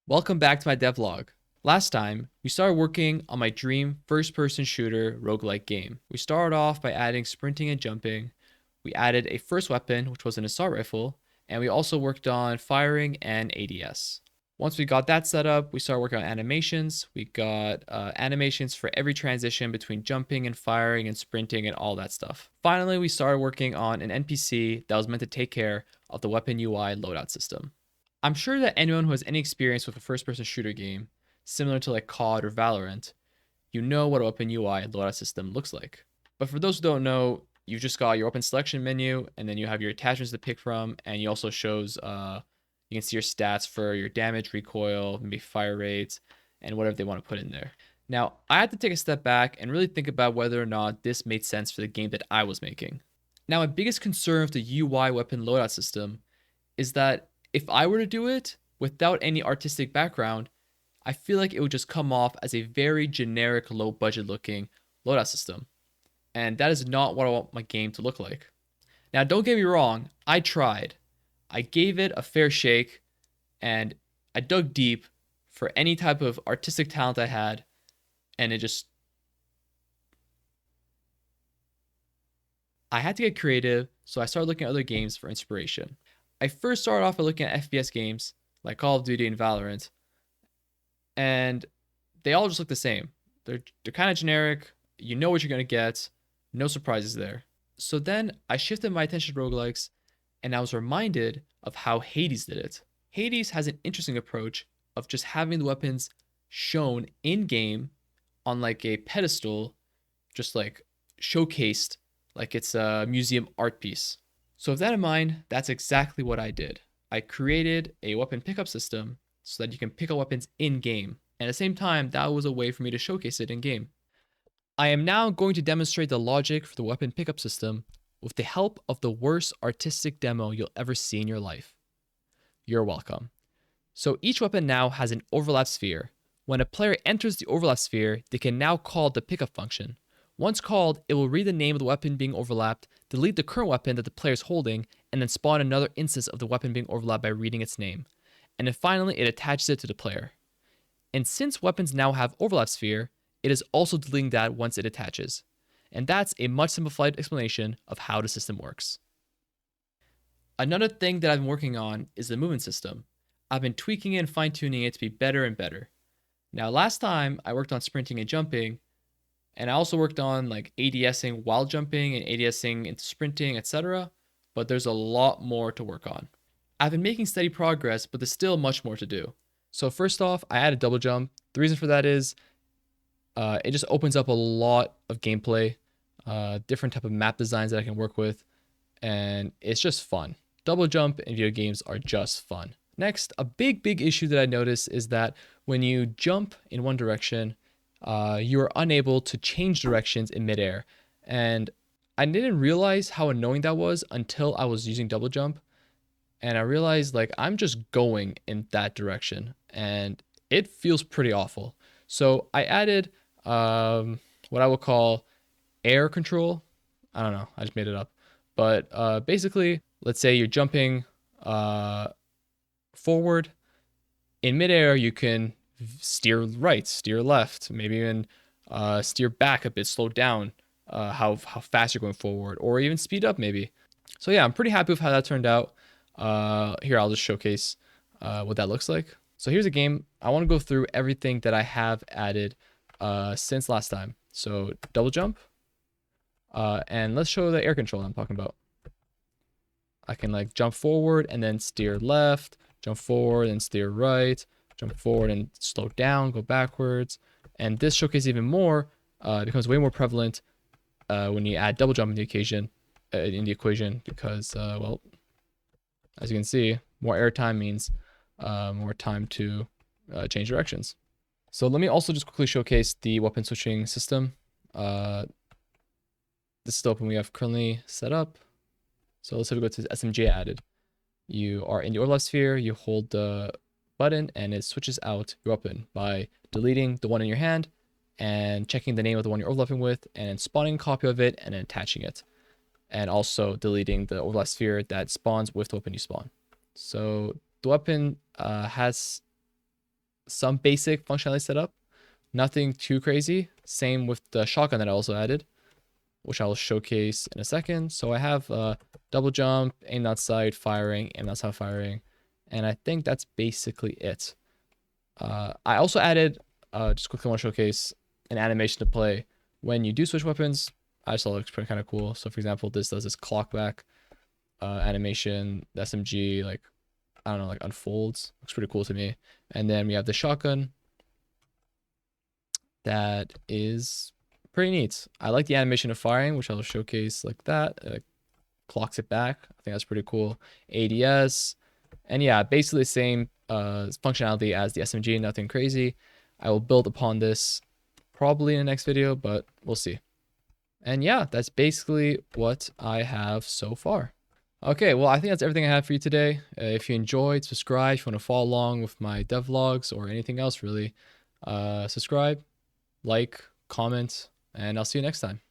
Welcome back to my devlog. Last time, we started working on my dream first-person shooter roguelike game. We started off by adding sprinting and jumping. We added a first weapon, which was an assault rifle, and we also worked on firing and ADS. Once we got that set up, we started working on animations. We got animations for every transition between jumping and firing and sprinting and all that stuff. Finally, we started working on an NPC that was meant to take care of the weapon UI loadout system. I'm sure that anyone who has any experience with a first-person shooter game, similar to like COD or Valorant, you know what a weapon UI loadout system looks like. But for those who don't know, you just got your open selection menu, and then you have your attachments to pick from, and you also shows you can see your stats for your damage, recoil, maybe fire rates, and whatever they want to put in there. Now, I had to take a step back and really think about whether or not this made sense for the game that I was making. Now, my biggest concern with the UI weapon loadout system is that if I were to do it without any artistic background, I feel like it would just come off as a very generic, low budget looking loadout system. And that is not what I want my game to look like. Now, don't get me wrong, I tried. I gave it a fair shake and I dug deep for any type of artistic talent I had, and I had to get creative, so I started looking at other games for inspiration. I first started off by looking at FPS games like Call of Duty and Valorant, and they all just look the same. They're kind of generic. You know what you're gonna get. No surprises there. So then I shifted my attention to roguelikes, and I was reminded of how Hades did it. Hades has an interesting approach of just having the weapons shown in game on like a pedestal, just like showcased like it's a museum art piece. So with that in mind, that's exactly what I did. I created a weapon pickup system so that you can pick up weapons in game. And at the same time, that was a way for me to showcase it in game. I am now going to demonstrate the logic for the weapon pickup system with the help of the worst artistic demo you'll ever see in your life. You're welcome. So each weapon now has an overlap sphere. When a player enters the overlap sphere, they can now call the pickup function. Once called, it will read the name of the weapon being overlapped, delete the current weapon that the player is holding, and then spawn another instance of the weapon being overlapped by reading its name. And then finally, it attaches it to the player. And since weapons now have overlap sphere, it is also deleting that once it attaches. And that's a much simplified explanation of how the system works. Another thing that I've been working on is the movement system. I've been tweaking it and fine-tuning it to be better and better. Now, last time I worked on sprinting and jumping, and I also worked on like ADSing while jumping and ADSing into sprinting, etc. But there's a lot more to work on. I've been making steady progress, but there's still much more to do. So first off, I added double jump. The reason for that is it just opens up a lot of gameplay, different type of map designs that I can work with, and it's just fun. Double jump in video games are just fun. Next, a big issue that I noticed is that when you jump in one direction, you are unable to change directions in midair. And I didn't realize how annoying that was until I was using double jump. And I realized like I'm just going in that direction and it feels pretty awful. So I added what I will call air control. I don't know, I just made it up. But basically, let's say you're jumping forward. In midair, you can steer right, steer left, maybe even steer back a bit, slow down how fast you're going forward, or even speed up maybe. So yeah, I'm pretty happy with how that turned out. Here, I'll just showcase what that looks like. So here's a game. I want to go through everything that I have added since last time. So double jump, and let's show the air control I'm talking about. I can like jump forward and then steer left, jump forward and steer right, jump forward and slow down, go backwards. And this showcase even more becomes way more prevalent when you add double jump in the equation because, well, as you can see, more airtime means more time to change directions. So let me also just quickly showcase the weapon switching system. This is the open we have currently set up. So let's say we go to SMG added. You are in the overlap sphere, you hold the button and it switches out your weapon by deleting the one in your hand and checking the name of the one you're overlapping with and then spawning a copy of it and then attaching it. And also deleting the overlap sphere that spawns with the weapon you spawn. So the weapon has some basic functionality set up. Nothing too crazy. Same with the shotgun that I also added, which I will showcase in a second. So I have double jump, aim outside, firing, aim outside, firing. And I think that's basically it. I also added, just quickly want to showcase an animation to play when you do switch weapons. I just thought it looks pretty kind of cool. So for example, this does this clock back animation, the SMG, like, I don't know, like unfolds. Looks pretty cool to me. And then we have the shotgun. That is pretty neat. I like the animation of firing, which I'll showcase like that. Clocks it back. I think that's pretty cool. ADS. And yeah, basically the same functionality as the SMG, nothing crazy. I will build upon this probably in the next video, but we'll see. And yeah, that's basically what I have so far. Okay, well, I think that's everything I have for you today. If you enjoyed, subscribe. If you want to follow along with my devlogs or anything else, really, subscribe, like, comment, and I'll see you next time.